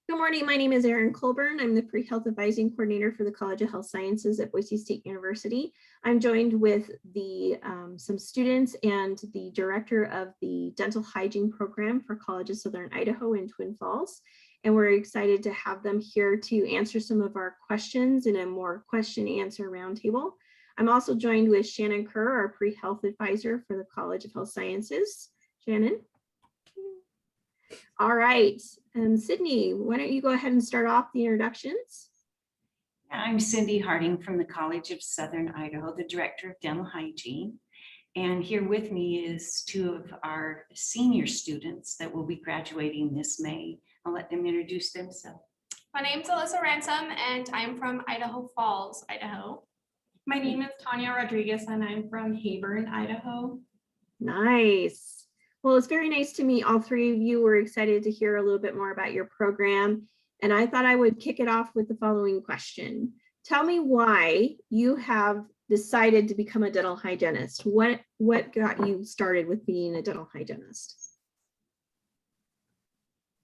Good morning. My name is Erin Colburn. I'm the Pre-Health Advising Coordinator for the College of Health Sciences at Boise State University. I'm joined with some students and the director of the Dental Hygiene Program for College of Southern Idaho in Twin Falls. And we're excited to have them here to answer some of our questions in a more question-answer roundtable. I'm also joined with Shannon Kerr, our Pre-Health Advisor for the College of Health Sciences. Shannon? All right, Sydney, why don't you go ahead and start off the introductions? I'm Cindy Harding from the College of Southern Idaho, the Director of Dental Hygiene. And here with me is two of our senior students that will be graduating this May. I'll let them introduce themselves. My name's Alyssa Ransom and I'm from Idaho Falls, Idaho. My name is Tanya Rodriguez and I'm from Hebron, Idaho. Nice. Well, it's very nice to meet all three of you. We're excited to hear a little bit more about your program. And I thought I would kick it off with the following question. Tell me why you have decided to become a dental hygienist. What got you started with being a dental hygienist?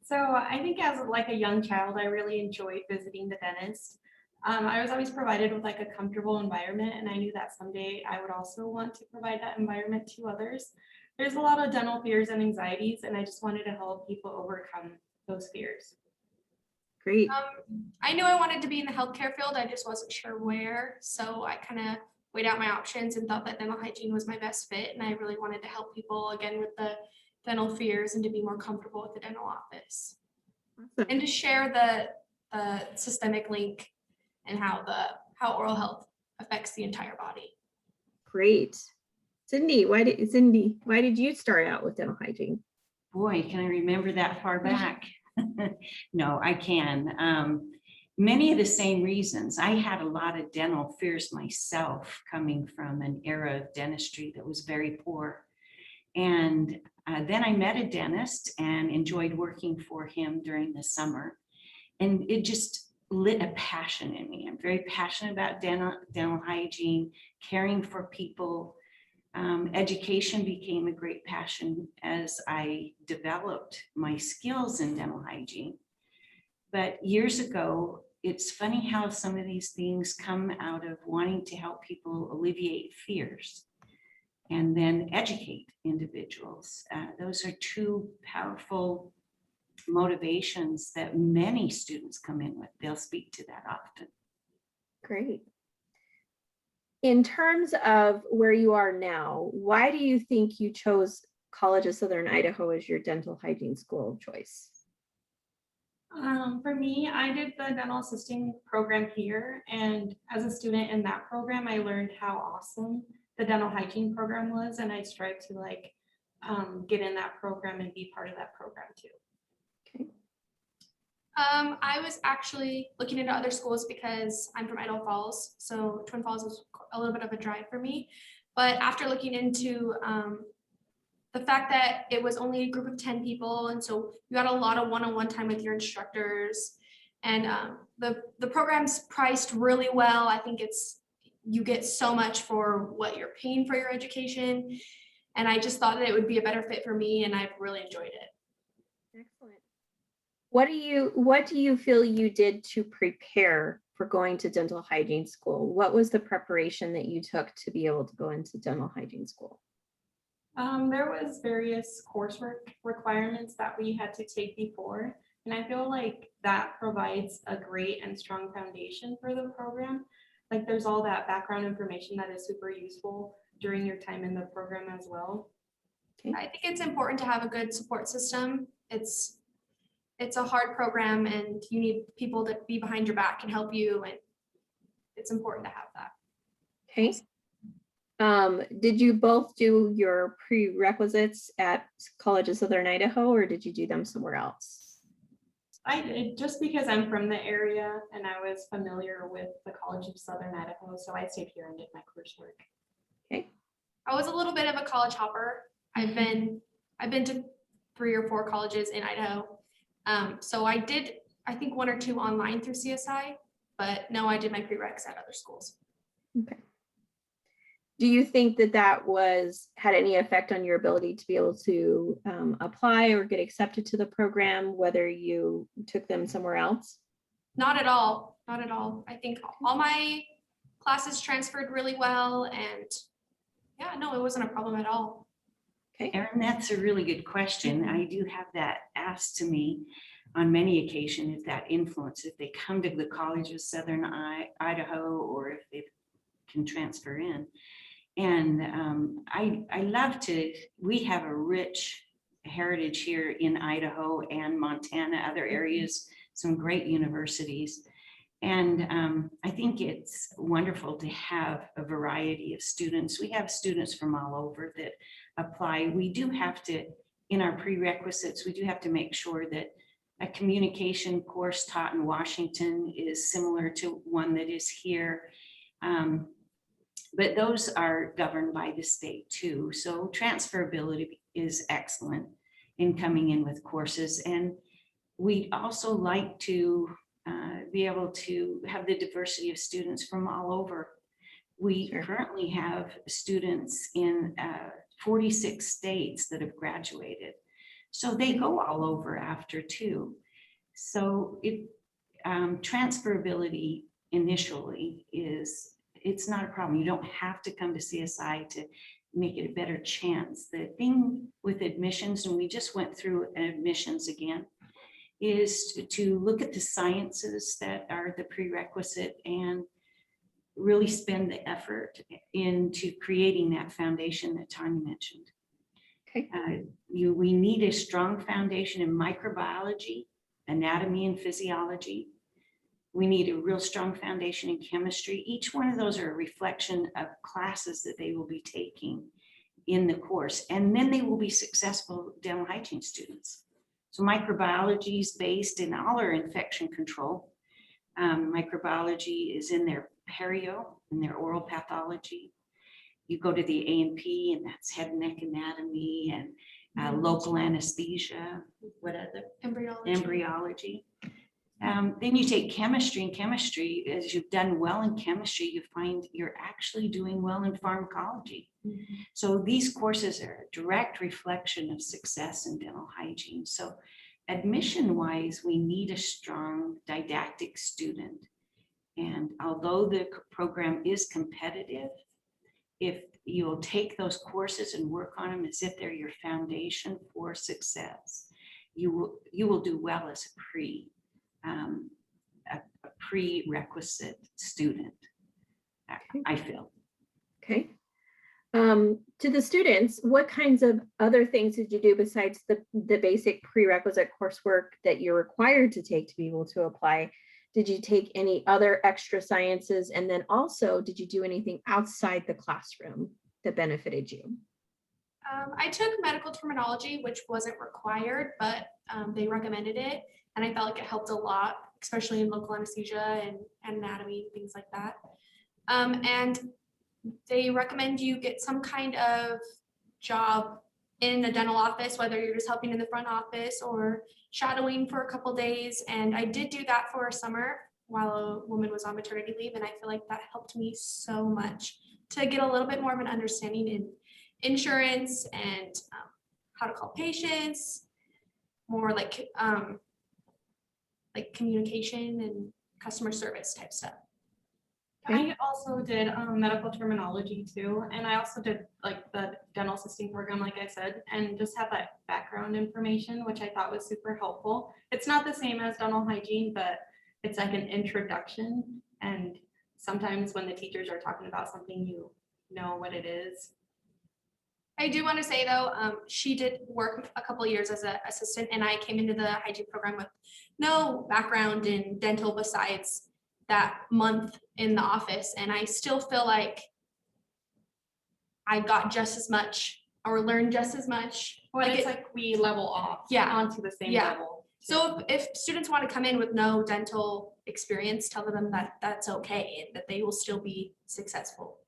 So I think as like a young child, I really enjoyed visiting the dentist. I was always provided with like a comfortable environment, and I knew that someday I would also want to provide that environment to others. There's a lot of dental fears and anxieties, and I just wanted to help people overcome those fears. Great. I knew I wanted to be in the healthcare field. I just wasn't sure where. So I kind of weighed out my options and thought that dental hygiene was my best fit. And I really wanted to help people again with the dental fears and to be more comfortable with the dental office. Awesome. And to share the systemic link and how oral health affects the entire body. Great. Cindy, why did you start out with dental hygiene? Boy, can I remember that far back? No, I can. Many of the same reasons. I had a lot of dental fears myself, coming from an era of dentistry that was very poor. And then I met a dentist and enjoyed working for him during the summer. And it just lit a passion in me. I'm very passionate about dental hygiene, caring for people. Education became a great passion as I developed my skills in dental hygiene. But years ago, it's funny how some of these things come out of wanting to help people alleviate fears and then educate individuals. Those are two powerful motivations that many students come in with. They'll speak to that often. Great. In terms of where you are now, why do you think you chose College of Southern Idaho as your dental hygiene school of choice? For me, I did the dental assisting program here, and as a student in that program, I learned how awesome the dental hygiene program was, and I strive to get in that program and be part of that program too. Okay. I was actually looking into other schools because I'm from Idaho Falls, so Twin Falls was a little bit of a drive for me. But after looking into the fact that it was only a group of 10 people, and so you got a lot of one-on-one time with your instructors, and the program's priced really well. I think you get so much for what you're paying for your education, and I just thought that it would be a better fit for me, and I've really enjoyed it. Excellent. What do you feel you did to prepare for going to dental hygiene school? What was the preparation that you took to be able to go into dental hygiene school? There was various coursework requirements that we had to take before, and I feel like that provides a great and strong foundation for the program. Like there's all that background information that is super useful during your time in the program as well. Okay. I think it's important to have a good support system. It's a hard program and you need people to be behind your back and help you, and it's important to have that. Okay. Did you both do your prerequisites at College of Southern Idaho, or did you do them somewhere else? I did, just because I'm from the area and I was familiar with the College of Southern Idaho, so I stayed here and did my coursework. Okay. I was a little bit of a college hopper. I've been to 3 or 4 colleges in Idaho. So I did, I think 1 or 2 online through CSI, but no, I did my prereqs at other schools. Okay. Do you think that that had any effect on your ability to be able to apply or get accepted to the program, whether you took them somewhere else? Not at all. Not at all. I think all my classes transferred really well, and yeah, no, it wasn't a problem at all. Okay. Erin, that's a really good question. I do have that asked to me on many occasions, if that influence, if they come to the College of Southern Idaho, or if they can transfer in. And I love to, we have a rich heritage here in Idaho and Montana, other areas, some great universities. And I think it's wonderful to have a variety of students. We have students from all over that apply. We do have to, in our prerequisites, we do have to make sure that a communication course taught in Washington is similar to one that is here. But those are governed by the state too. So transferability is excellent in coming in with courses. And we also like to be able to have the diversity of students from all over. We currently have students in 46 states that have graduated. So they go all over after too. So transferability initially it's not a problem. You don't have to come to CSI to make it a better chance. The thing with admissions, and we just went through admissions again, is to look at the sciences that are the prerequisite and really spend the effort into creating that foundation that Tanya mentioned. Okay. We need a strong foundation in microbiology, anatomy and physiology. We need a real strong foundation in chemistry. Each one of those are a reflection of classes that they will be taking in the course, and then they will be successful dental hygiene students. So microbiology is based in all our infection control. Microbiology is in their perio, in their oral pathology. You go to the A&P, and that's head and neck anatomy and local anesthesia. What other? Embryology. Then you take chemistry, and chemistry, as you've done well in chemistry, you find you're actually doing well in pharmacology. So these courses are a direct reflection of success in dental hygiene. So admission wise, we need a strong didactic student. And although the program is competitive, if you'll take those courses and work on them as if they're your foundation for success, you will do well as a prerequisite student, I feel. Okay. To the students, what kinds of other things did you do besides the basic prerequisite coursework that you're required to take to be able to apply? Did you take any other extra sciences? And then also, did you do anything outside the classroom that benefited you? I took medical terminology, which wasn't required, but they recommended it. And I felt like it helped a lot, especially in local anesthesia and anatomy, things like that. And they recommend you get some kind of job in a dental office, whether you're just helping in the front office or shadowing for a couple days. And I did do that for a summer while a woman was on maternity leave. And I feel like that helped me so much to get a little bit more of an understanding in insurance and how to call patients, more like communication and customer service type stuff. I also did medical terminology too, and I also did like the dental assisting program, like I said, and just have that background information, which I thought was super helpful. It's not the same as dental hygiene, but it's like an introduction, and sometimes when the teachers are talking about something, you know what it is. I do want to say though, she did work a couple of years as an assistant, and I came into the hygiene program with no background in dental besides that month in the office, and I still feel like I got just as much or learned just as much. Well, it's like we level off onto the same level. So if students want to come in with no dental experience, tell them that that's okay, and that they will still be successful.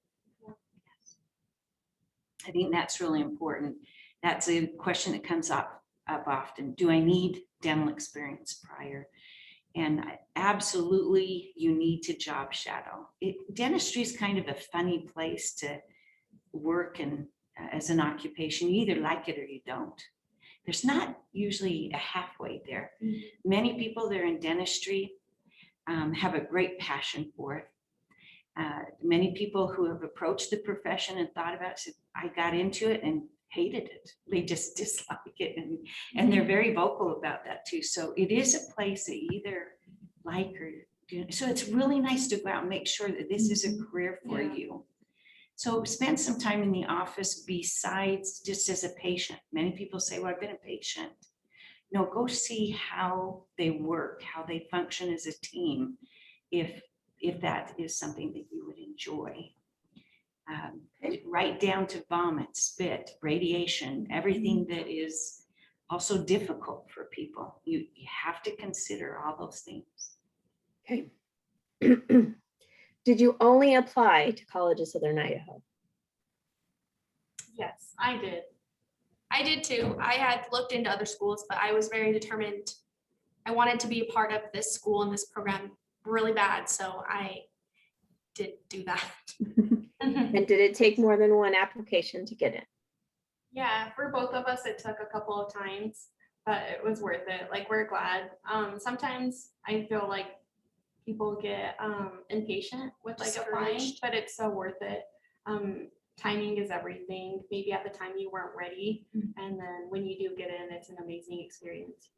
I think that's really important. That's a question that comes up often. Do I need dental experience prior? And absolutely, you need to job shadow. Dentistry is kind of a funny place to work and as an occupation, you either like it or you don't. There's not usually a halfway there. Many people that are in dentistry have a great passion for it. Many people who have approached the profession and thought about it said, I got into it and hated it. They just dislike it. And they're very vocal about that too. So it is a place that you either like or do. So it's really nice to go out and make sure that this is a career for you. So spend some time in the office besides just as a patient. Many people say, well, I've been a patient. No, go see how they work, how they function as a team, if that is something that you would enjoy. Right down to vomit, spit, radiation, everything that is also difficult for people. You have to consider all those things. Okay. Did you only apply to College of Southern Idaho? Yes, I did. I did too. I had looked into other schools, but I was very determined. I wanted to be a part of this school and this program really bad. So I did do that. And did it take more than one application to get in? Yeah, for both of us, it took a couple of times, but it was worth it. Like, we're glad. Sometimes I feel like people get impatient with like applying, Discouraged. but it's so worth it. Timing is everything. Maybe at the time you weren't ready, and then when you do get in, it's an amazing experience.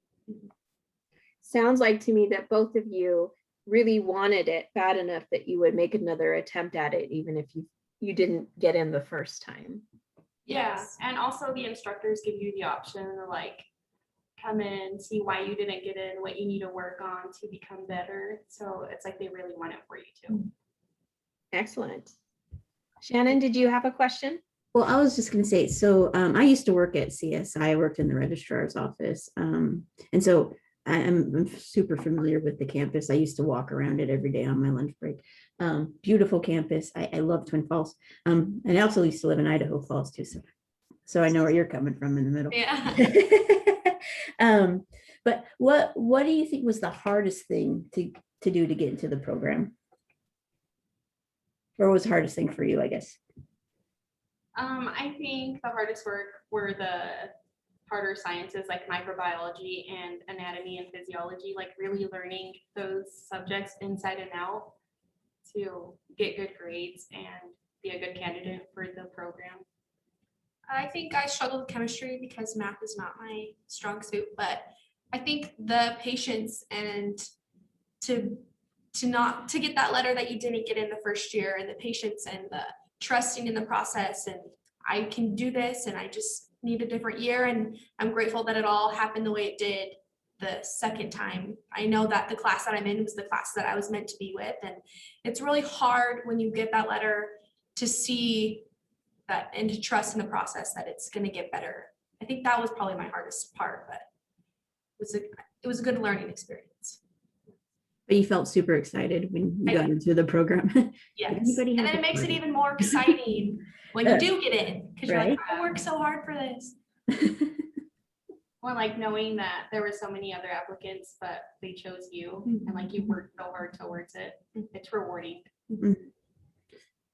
Sounds like to me that both of you really wanted it bad enough that you would make another attempt at it, even if you didn't get in the first time. Yes. Yeah, and also the instructors give you the option to like come in, see why you didn't get in, what you need to work on to become better. So it's like they really want it for you too. Excellent. Shannon, did you have a question? Well, I was just going to say, so I used to work at CSI. I worked in the registrar's office. And so I'm super familiar with the campus. I used to walk around it every day on my lunch break. Beautiful campus. I love Twin Falls. And I also used to live in Idaho Falls too. So I know where you're coming from in the middle. Yeah. But what do you think was the hardest thing to do to get into the program? Or what was the hardest thing for you, I guess? I think the hardest work were the harder sciences like microbiology and anatomy and physiology, like really learning those subjects inside and out to get good grades and be a good candidate for the program. I think I struggled with chemistry because math is not my strong suit, but I think the patience and to get that letter that you didn't get in the first year, and the patience and the trusting in the process, and I can do this, and I just need a different year, and I'm grateful that it all happened the way it did the second time. I know that the class that I'm in was the class that I was meant to be with, and it's really hard when you get that letter to see that and to trust in the process that it's going to get better. I think that was probably my hardest part, but it was a good learning experience. But you felt super excited when you got into the program. Yes. Everybody And has then a it makes it party. even more exciting when you do get in, because you're like, Right. I worked so hard for this. Or like knowing that there were so many other applicants, but they chose you and like you worked so hard towards it. It's rewarding.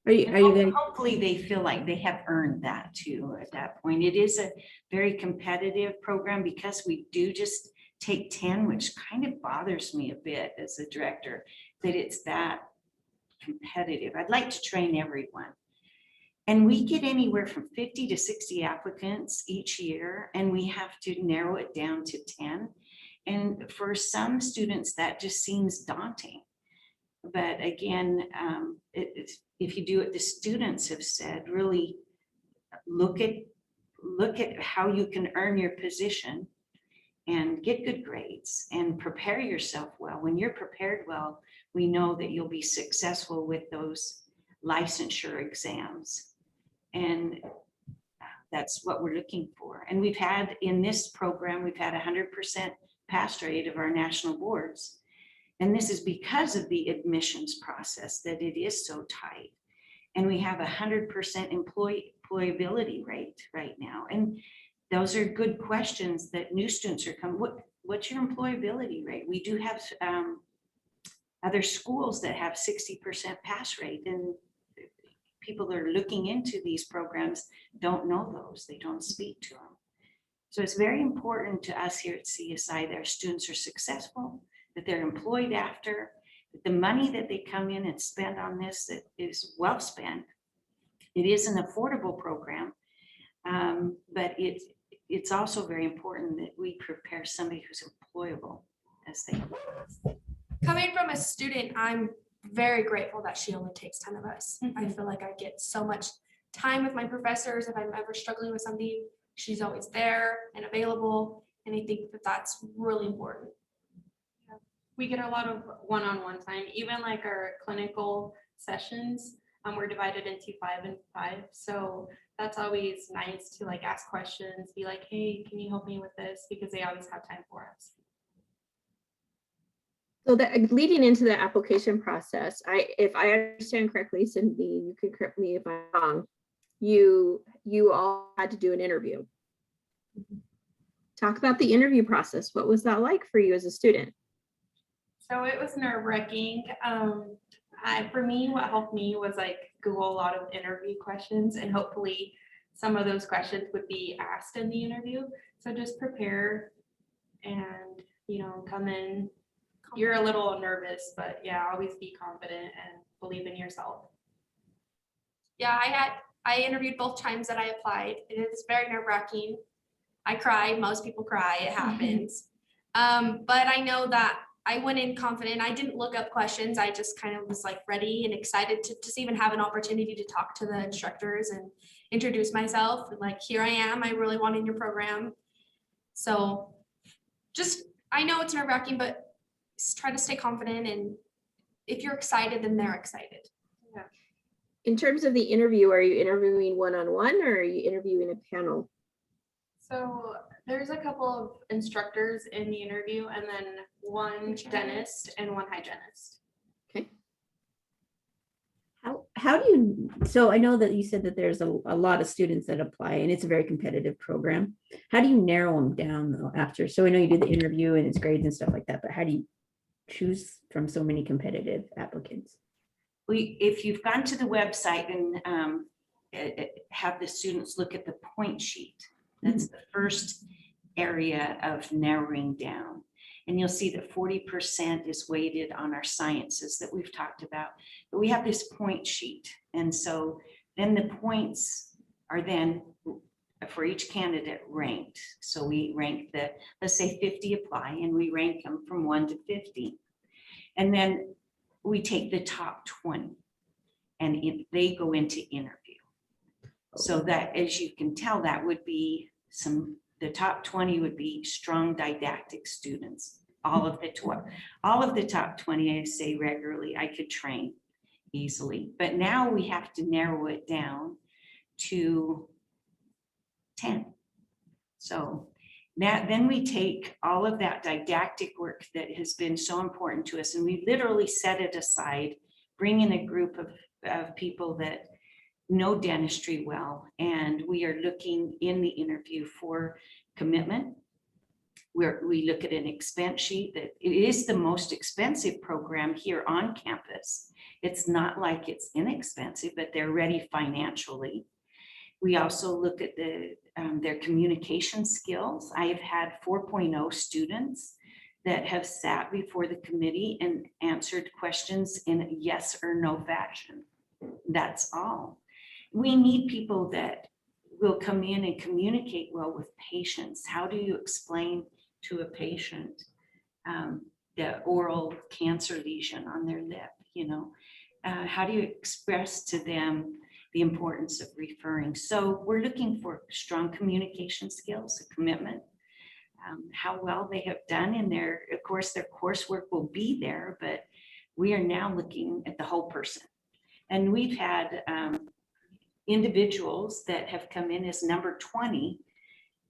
Are you guys? Hopefully they feel like they have earned that too at that point. It is a very competitive program because we do just take 10, which kind of bothers me a bit as a director, that it's that competitive. I'd like to train everyone. And we get anywhere from 50 to 60 applicants each year, and we have to narrow it down to 10. And for some students, that just seems daunting. But again, if you do what the students have said, really look at how you can earn your position and get good grades and prepare yourself well. When you're prepared well, we know that you'll be successful with those licensure exams. And that's what we're looking for. And we've had in this program, we've had 100% pass rate of our national boards. And this is because of the admissions process, that it is so tight. And we have 100% employability rate right now. And those are good questions that new students are coming. What's your employability rate? We do have other schools that have 60% pass rate, and people that are looking into these programs don't know those, they don't speak to them. So it's very important to us here at CSI that our students are successful, that they're employed after, that the money that they come in and spend on this that is well spent. It is an affordable program, but it's also very important that we prepare somebody who's employable as they. Coming from a student, I'm very grateful that she only takes 10 of us. I feel like I get so much time with my professors. If I'm ever struggling with something, she's always there and available. And I think that that's really important. We get a lot of one-on-one time, even like our clinical sessions. We're divided into 5 and 5. So that's always nice to like ask questions, be like, hey, can you help me with this? Because they always have time for us. So that leading into the application process, if I understand correctly, Cindy, you can correct me if I'm wrong, you all had to do an interview. Talk about the interview process. What was that like for you as a student? So it was nerve-wracking. For me, what helped me was like Google a lot of interview questions, and hopefully some of those questions would be asked in the interview. So just prepare and, come in. You're a little nervous, but yeah, always be confident and believe in yourself. Yeah, I interviewed both times that I applied. It is very nerve-wracking. I cried. Most people cry. It happens. But I know that I went in confident. I didn't look up questions. I just kind of was like ready and excited to just even have an opportunity to talk to the instructors and introduce myself. And like, here I am. I really want in your program. So I know it's nerve-wracking, but try to stay confident. And if you're excited, then they're excited. In terms of the interview, are you interviewing one-on-one or are you interviewing a panel? So there's a couple of instructors in the interview, and then one dentist and one hygienist. Okay. How do you, so I know that you said that there's a lot of students that apply and it's a very competitive program. How do you narrow them down though after? So I know you do the interview and it's grades and stuff like that, but how do you choose from so many competitive applicants? If you've gone to the website and have the students look at the point sheet, that's the first area of narrowing down. And you'll see that 40% is weighted on our sciences that we've talked about. But we have this point sheet. And so then the points are then for each candidate ranked. So we rank let's say 50 apply, and we rank them from 1 to 50. And then we take the top 20 and they go into interview. So that, as you can tell, that would be the top 20 would be strong didactic students. All of the top 20, I say regularly, I could train easily. But now we have to narrow it down to 10. So then we take all of that didactic work that has been so important to us, and we literally set it aside, bring in a group of people that know dentistry well, and we are looking in the interview for commitment. We look at an expense sheet. That it is the most expensive program here on campus. It's not like it's inexpensive, but they're ready financially. We also look at their communication skills. I have had 4.0 students that have sat before the committee and answered questions in a yes or no fashion. That's all. We need people that will come in and communicate well with patients. How do you explain to a patient the oral cancer lesion on their lip? How do you express to them the importance of referring? So we're looking for strong communication skills, a commitment, how well they have done in their coursework will be there, but we are now looking at the whole person. And we've had individuals that have come in as number 20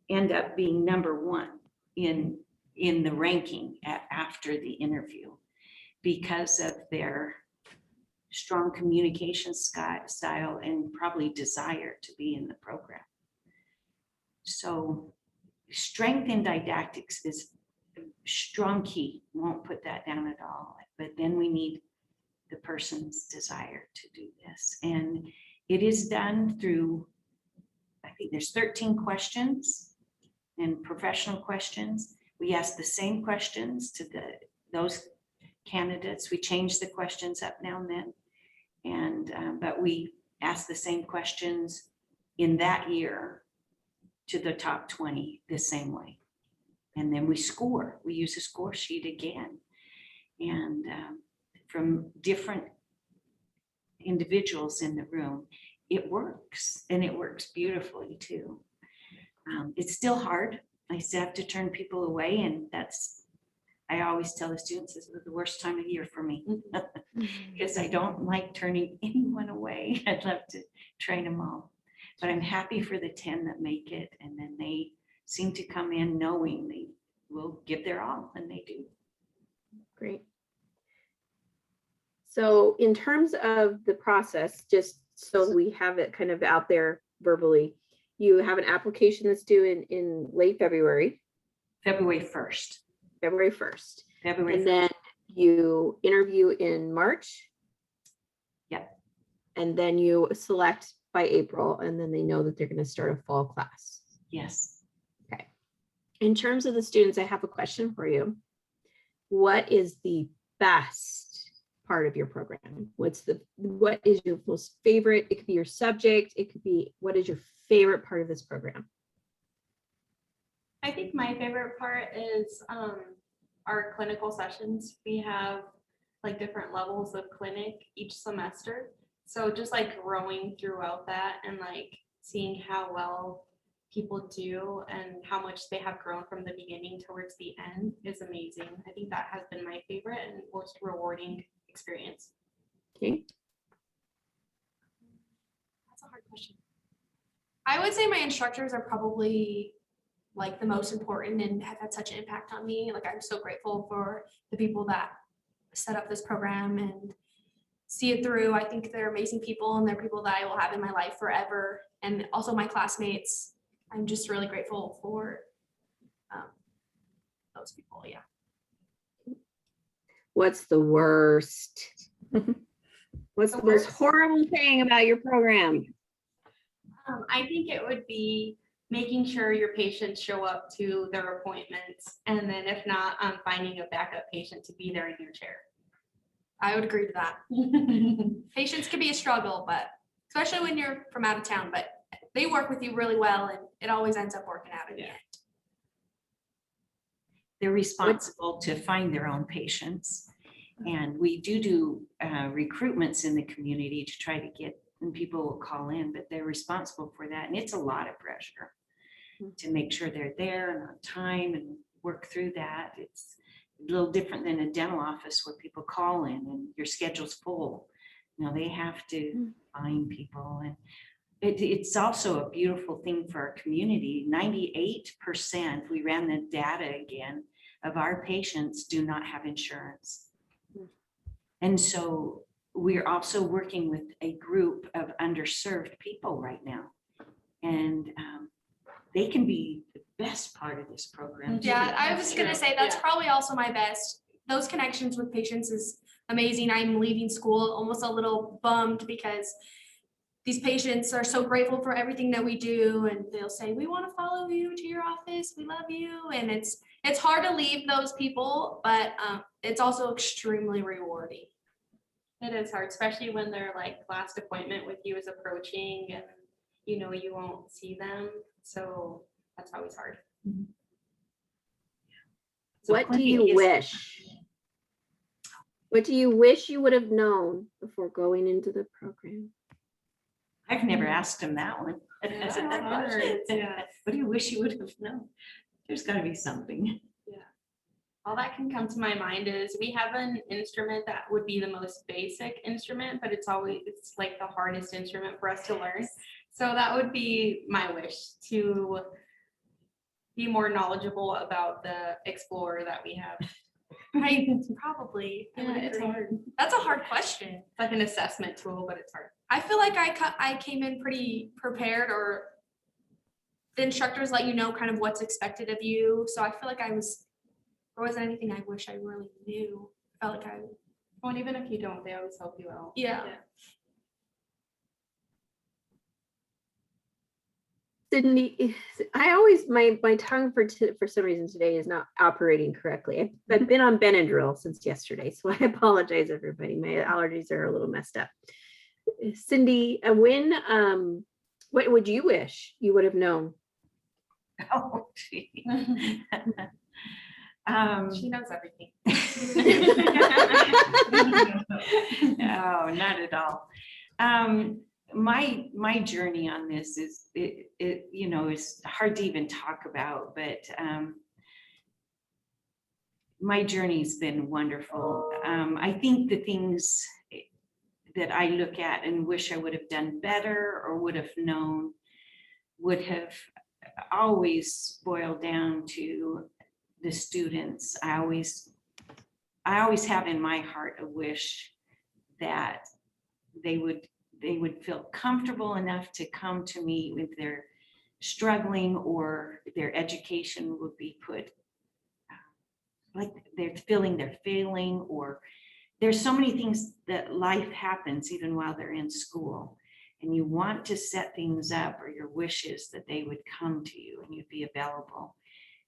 end up being number 1 in the ranking after the interview because of their strong communication style and probably desire to be in the program. So strength in didactics is a strong key. Won't put that down at all, but then we need the person's desire to do this. And It is done through, I think there's 13 questions and professional questions. We ask the same questions to those candidates. We change the questions up now and then. And, but we ask the same questions in that year to the top 20 the same way. And then we score. We use a score sheet again. And from different individuals in the room, it works, and it works beautifully too. It's still hard. I still have to turn people away, and I always tell the students this is the worst time of year for me because I don't like turning anyone away. I'd love to train them all, but I'm happy for the 10 that make it, and then they seem to come in knowing they will give their all, and they do. Great. So in terms of the process, just so we have it kind of out there verbally, you have an application that's due in late February. February 1st. February 1st. February And 1st. then you interview in March. Yep. And then you select by April, and then they know that they're going to start a fall class. Yes. Okay. In terms of the students, I have a question for you. What is the best part of your program? What is your most favorite? It could be your subject. It could be, what is your favorite part of this program? I think my favorite part is our clinical sessions. We have like different levels of clinic each semester. So just like growing throughout that and like seeing how well people do and how much they have grown from the beginning towards the end is amazing. I think that has been my favorite and most rewarding experience. Okay. That's a hard question. I would say my instructors are probably like the most important and have had such an impact on me. Like, I'm so grateful for the people that set up this program and see it through. I think they're amazing people, and they're people that I will have in my life forever. And also my classmates. I'm just really grateful for those people. Yeah. What's the worst? What's the most worst? horrible thing about your program? I think it would be making sure your patients show up to their appointments, and then if not, finding a backup patient to be there in your chair. I would agree to that. Patients can be a struggle, but especially when you're from out of town, but they work with you really well, and it always ends up working out in the end. They're responsible to find their own patients. And we do recruitments in the community to try to get, and people will call in, but they're responsible for that. And it's a lot of pressure to make sure they're there and on time and work through that. It's a little different than a dental office where people call in and your schedule's full. You know, they have to find people. And it's also a beautiful thing for our community. 98%, we ran the data again, of our patients do not have insurance. And so we're also working with a group of underserved people right now. And they can be the best part of this program. too. Yeah, I was gonna say that's Yeah. probably also my best. Those connections with patients is amazing. I'm leaving school almost a little bummed because these patients are so grateful for everything that we do, and they'll say, "We want to follow you to your office. We love you." And it's hard to leave those people, but it's also extremely rewarding. It is hard, especially when their like last appointment with you is approaching and you know you won't see them. So that's always hard. So What do clinic you is- wish? What do you wish you would have known before going into the program? I've never asked them that one. That's a good question. Yeah. What do you wish you would have known? There's got to be something. All that can come to my mind is we have an instrument that would be the most basic instrument, but it's like the hardest instrument for us to learn. So that would be my wish, to be more knowledgeable about the Explorer that we have. Right, probably. I would It's agree. hard. That's a hard question. It's like an assessment tool, but it's hard. I feel like I came in pretty prepared, or the instructors let you know kind of what's expected of you. So I feel like there wasn't anything I wish I really knew. I felt like Well, and even if you don't, they always help you out. Yeah. Sydney, I always, my tongue for some reason today is not operating correctly. I've been on Benadryl since yesterday, so I apologize, everybody. My allergies are a little messed up. Cindy, what would you wish you would have known? Oh, gee. She knows everything. No, not at all. My journey on this is it's hard to even talk about, but my journey's been wonderful. I think the things that I look at and wish I would have done better or would have known would have always boiled down to the students. I always have in my heart a wish that they would feel comfortable enough to come to me if they're struggling or their education would be put like they're feeling they're failing, or there's so many things that life happens even while they're in school, and you want to set things up, or your wish is that they would come to you and you'd be available.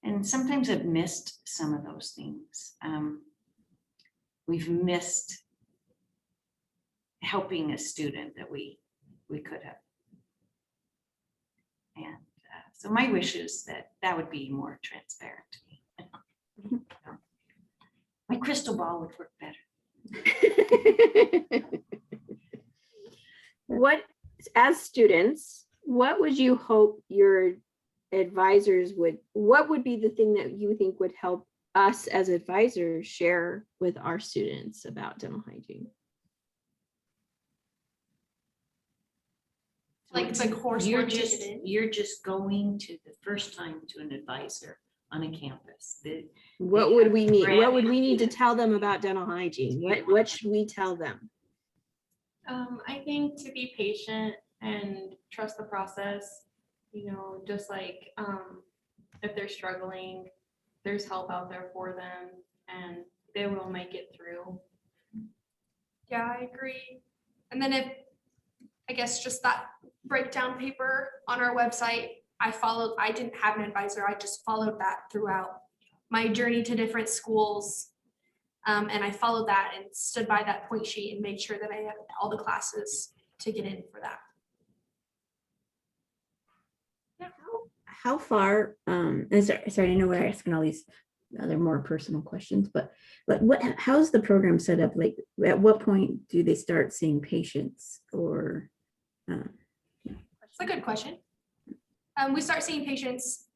And sometimes I've missed some of those things. We've missed helping a student that we could have. And so my wish is that would be more transparent to me. My crystal ball would work better. As students, what would you hope your advisors what would be the thing that you think would help us as advisors share with our students about dental hygiene? Like the course You're we're just interested in. you're just going to the first time to an advisor on a campus. What would we need? What would we need to tell them about dental hygiene? What should we tell them? I think to be patient and trust the process, just like if they're struggling, there's help out there for them and they will make it through. Yeah, I agree. And then I guess just that breakdown paper on our website, I didn't have an advisor. I just followed that throughout my journey to different schools. And I followed that and stood by that point sheet and made sure that I had all the classes to get in for that. How far, and sorry, I know we're asking all these other more personal questions, but how's the program set up? Like, at what point do they start seeing patients, or? That's a good question. We start seeing patients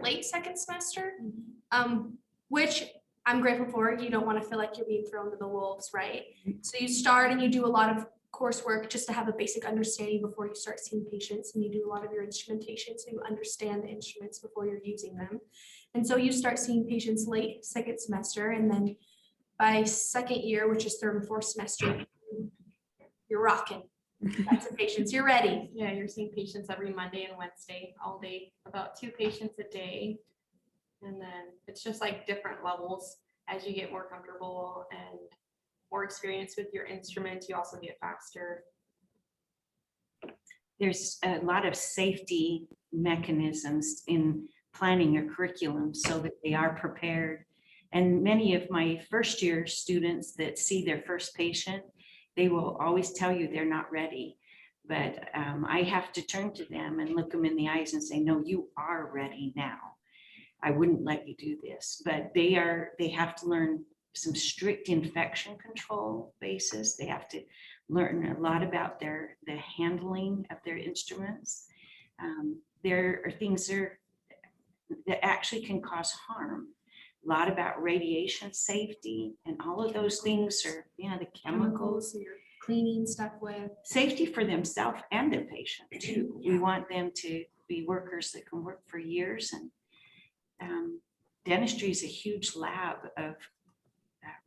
late second semester, which I'm grateful for. You don't want to feel like you're being thrown to the wolves, right? So you start and you do a lot of coursework just to have a basic understanding before you start seeing patients, and you do a lot of your instrumentation so you understand the instruments before you're using them. And so you start seeing patients late second semester, and then by second year, which is third and fourth semester, you're rocking. Got some patients, you're ready. Yeah, you're seeing patients every Monday and Wednesday, all day, about 2 patients a day. And then it's just like different levels as you get more comfortable and more experience with your instruments, you also get faster. There's a lot of safety mechanisms in planning your curriculum so that they are prepared. And many of my first year students that see their first patient, they will always tell you they're not ready. But I have to turn to them and look them in the eyes and say, no, you are ready now. I wouldn't let you do this. But they have to learn some strict infection control basis. They have to learn a lot about the handling of their instruments. There are things that actually can cause harm. A lot about radiation safety, and all of those things are, the chemicals You're cleaning stuff with. Safety for themselves and their patient too. We want them to be workers that can work for years. And dentistry is a huge lab of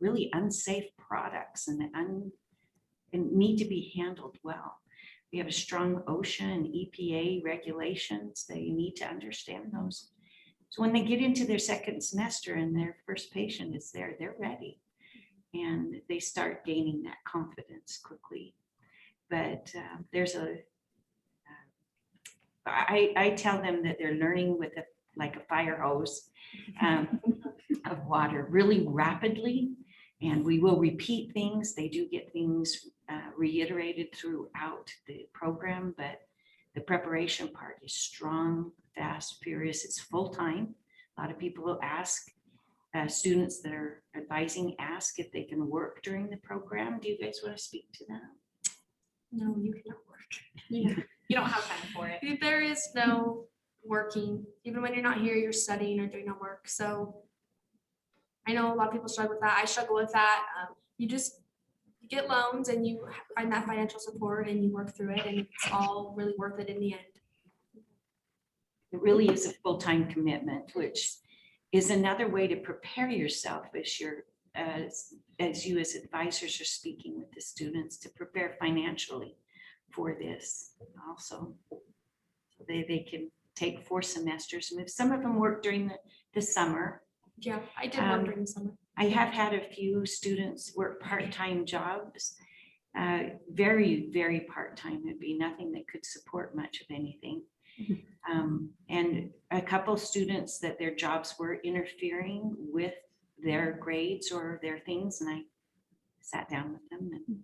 really unsafe products and need to be handled well. We have a strong OSHA and EPA regulations. They need to understand those. So when they get into their second semester and their first patient is there, they're ready. And they start gaining that confidence quickly. But there's I tell them that they're learning with like a fire hose of water really rapidly, and we will repeat things. They do get things reiterated throughout the program, but the preparation part is strong, fast, furious. It's full time. A lot of people will ask, students that are advising ask if they can work during the program. Do you guys want to speak to that? No, you cannot work. Yeah, you don't have time for it. There is no working, even when you're not here, you're studying or doing homework. So I know a lot of people struggle with that. I struggle with that. You get loans and you find that financial support and you work through it, and it's all really worth it in the end. It really is a full-time commitment, which is another way to prepare yourself as you're as you as advisors are speaking with the students to prepare financially for this also. So they can take 4 semesters, and if some of them work during the summer. Yeah, I did work during the summer. I have had a few students work part-time jobs, very, very part-time. It'd be nothing that could support much of anything. And a couple students that their jobs were interfering with their grades or their things, and I sat down with them and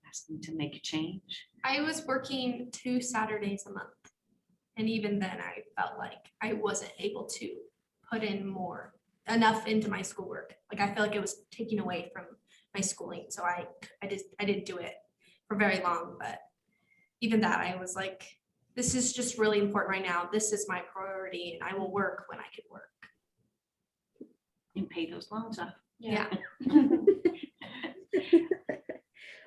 asked them to make a change. I was working 2 Saturdays a month, and even then I felt like I wasn't able to put in enough into my schoolwork. Like I feel like it was taking away from my schooling, so I didn't do it for very long. But even that, I was like, this is just really important right now. This is my priority, and I will work when I can work. And pay those loans off. Yeah.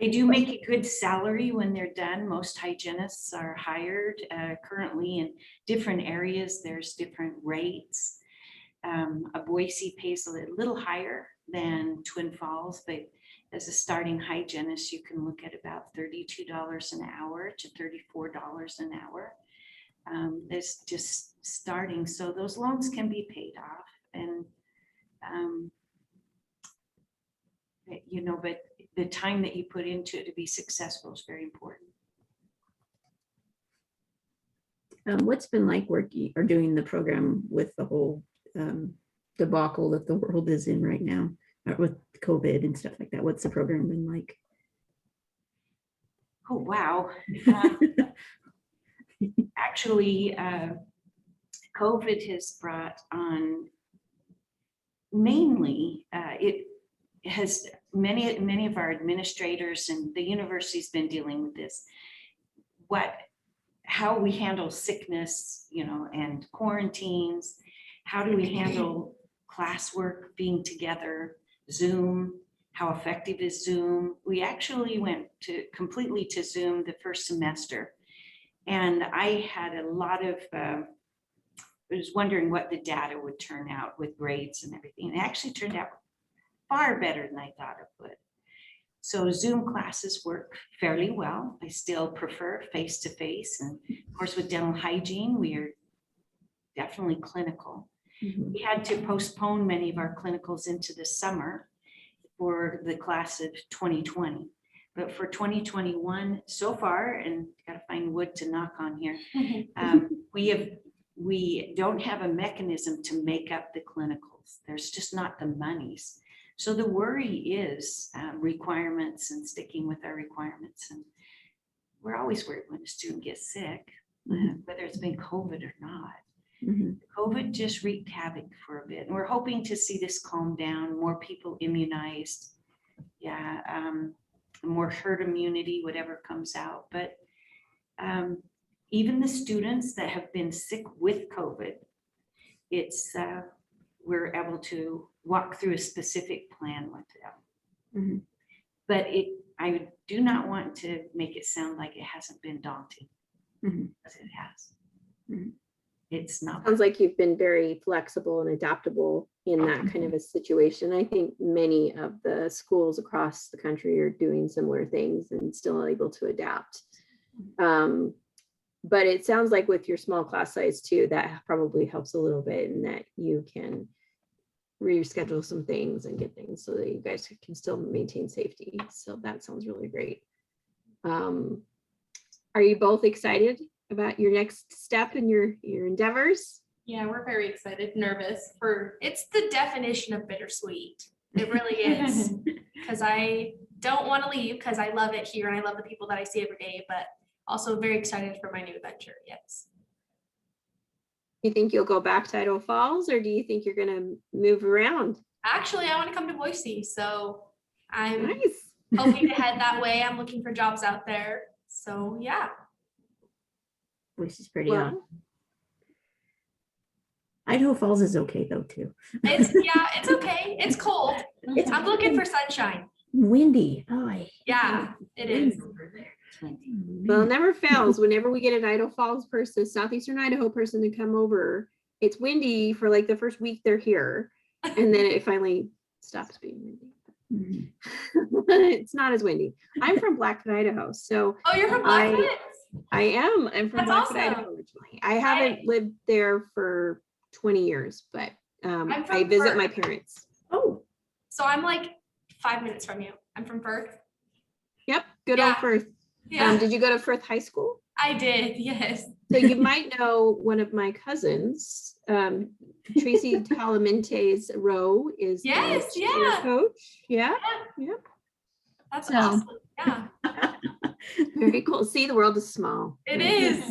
They do make a good salary when they're done. Most hygienists are hired currently in different areas. There's different rates. A Boise pays a little higher than Twin Falls, but as a starting hygienist, you can look at about $32 an hour to $34 an hour. It's just starting, so those loans can be paid off, and you know, but the time that you put into it to be successful is very important. What's been like working or doing the program with the whole debacle that the world is in right now, with COVID and stuff like that? What's the program been like? Oh, wow. Actually, COVID has brought on mainly, it has many of our administrators, and the university's been dealing with this, how we handle sickness, you know, and quarantines. How do we handle classwork being together, Zoom? How effective is Zoom? We actually went completely to Zoom the first semester. And I had a lot of, I was wondering what the data would turn out with grades and everything. It actually turned out far better than I thought it would. So Zoom classes work fairly well. I still prefer face-to-face. And of course, with dental hygiene, we are definitely clinical. Mhm. We had to postpone many of our clinicals into the summer for the class of 2020. But for 2021, so far, and got to find wood to knock on here, we don't have a mechanism to make up the clinicals. There's just not the monies. So the worry is requirements and sticking with our requirements. And we're always worried when a student gets sick, whether it's been COVID or not. Mhm. COVID just wreaked havoc for a bit. And we're hoping to see this calm down, more people immunized. More herd immunity, whatever comes out. But even the students that have been sick with COVID, we're able to walk through a specific plan with them. Mhm. But I do not want to make it sound like it hasn't been daunting, because it has. Mhm. It's not. Sounds like you've been very flexible and adaptable in that kind of a situation. I think many of the schools across the country are doing similar things and still able to adapt. But it sounds like with your small class size too, that probably helps a little bit in that you can reschedule some things and get things so that you guys can still maintain safety. So that sounds really great. Are you both excited about your next step in your endeavors? Yeah, we're very excited, nervous for. It's the definition of bittersweet. It really is. Because I don't want to leave because I love it here and I love the people that I see every day, but also very excited for my new adventure. Yes. You think you'll go back to Idaho Falls, or do you think you're gonna move around? Actually, I want to come to Boise, so I'm Nice. hoping to head that way. I'm looking for jobs out there. So yeah. Which is pretty Well, awesome. Idaho Falls is okay though too. It's okay. It's cold. It's I'm looking for sunshine. windy. Oh, I hate Yeah, the it wind is. over there. Well, it never fails. Whenever we get an Idaho Falls person, Southeastern Idaho person to come over, it's windy for like the first week they're here, and then it finally stops being windy. Mhm. It's not as windy. I'm from Blackfoot, Idaho, so Oh, you're from I- Blackfoot? I am. I'm from That's Blackfoot, awesome. Idaho originally. I haven't lived there for 20 years, but I'm I from visit my Perth. parents. Oh, So I'm like 5 minutes from you. I'm from Perth. Yep, good old Yeah. Firth. Yeah, Did you go to Firth High School? I did. Yes. So you might know one of my cousins, Tracy Talamente's Rowe is the Yes, cheer yeah. coach. Yeah, That's So- awesome. Yeah, very cool. See, the world is small. it right? is.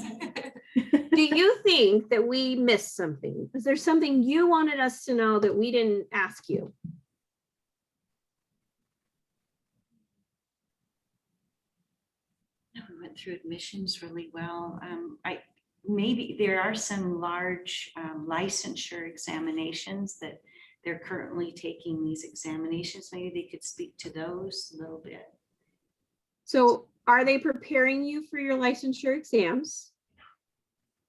Do you think that we missed something? Is there something you wanted us to know that we didn't ask you? We went through admissions really well. Maybe there are some large licensure examinations that they're currently taking these examinations. Maybe they could speak to those a little bit. So are they preparing you for your licensure exams?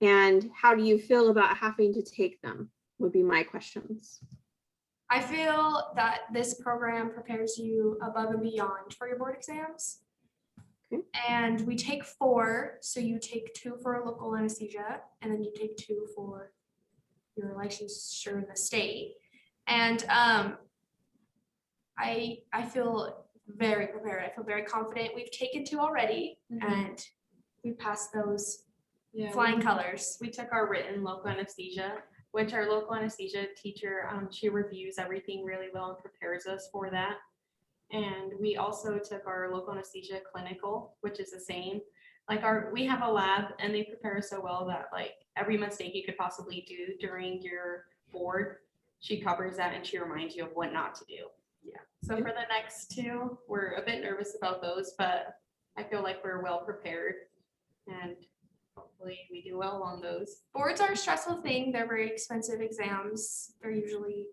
And how do you feel about having to take them would be my questions. I feel that this program prepares you above and beyond for your board exams. Okay. And we take 4, so you take 2 for local anesthesia, and then you take 2 for your licensure in the state. And I feel very prepared. I feel very confident. We've taken 2 already, and we passed those Yeah, flying colors. we took our written local anesthesia, which our local anesthesia teacher, she reviews everything really well and prepares us for that. And we also took our local anesthesia clinical, which is the same. Like we have a lab and they prepare us so well that like every mistake you could possibly do during your board, she covers that and she reminds you of what not to do. Yeah. So for the next 2, we're a bit nervous about those, but I feel like we're well prepared and hopefully we do well on those. Boards are a stressful thing. They're very expensive exams. They're usually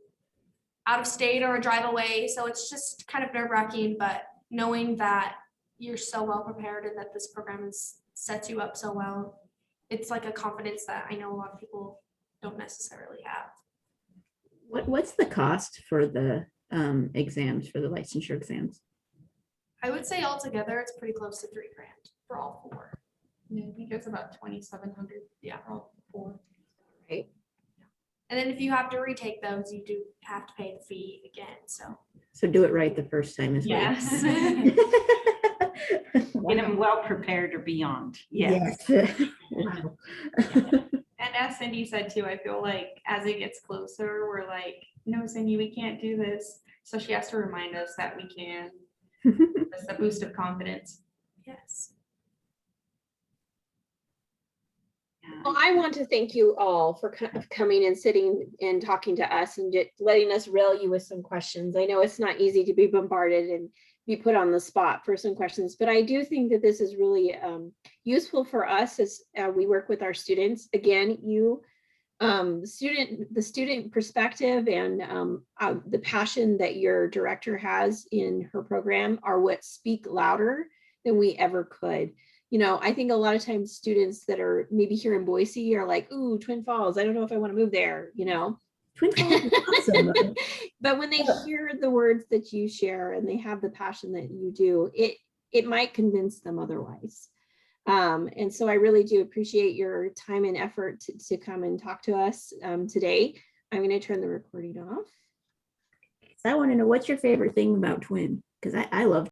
out of state or a drive away. So it's just kind of nerve wracking, but knowing that you're so well prepared and that this program sets you up so well, it's like a confidence that I know a lot of people don't necessarily have. what's the cost for the exams, for the licensure exams? I would say altogether, it's pretty close to $3,000 for all 4. Yeah, I think it's about 2,700. Yeah, for all 4. Right. And then if you have to retake those, you do have to pay the fee again, so. So do it right the first time as well. Yes. Get them well prepared or beyond. Yes. Yes. Wow. And as Cindy said too, I feel like as it gets closer, we're like, no, Cindy, we can't do this. So she has to remind us that we can. That's a boost of confidence. Yes. Well, I want to thank you all for coming and sitting and talking to us and just letting us rail you with some questions. I know it's not easy to be bombarded and be put on the spot for some questions, but I do think that this is really useful for us as we work with our students. Again, the student perspective and the passion that your director has in her program are what speak louder than we ever could. You know, I think a lot of times students that are maybe here in Boise are like, ooh, Twin Falls, I don't know if I want to move there, you know. Twin Falls is awesome. But when they hear the words that you share and they have the passion that you do, it might convince them otherwise. And so I really do appreciate your time and effort to come and talk to us today. I'm going to turn the recording off. I want to know, what's your favorite thing about Twin? Because I love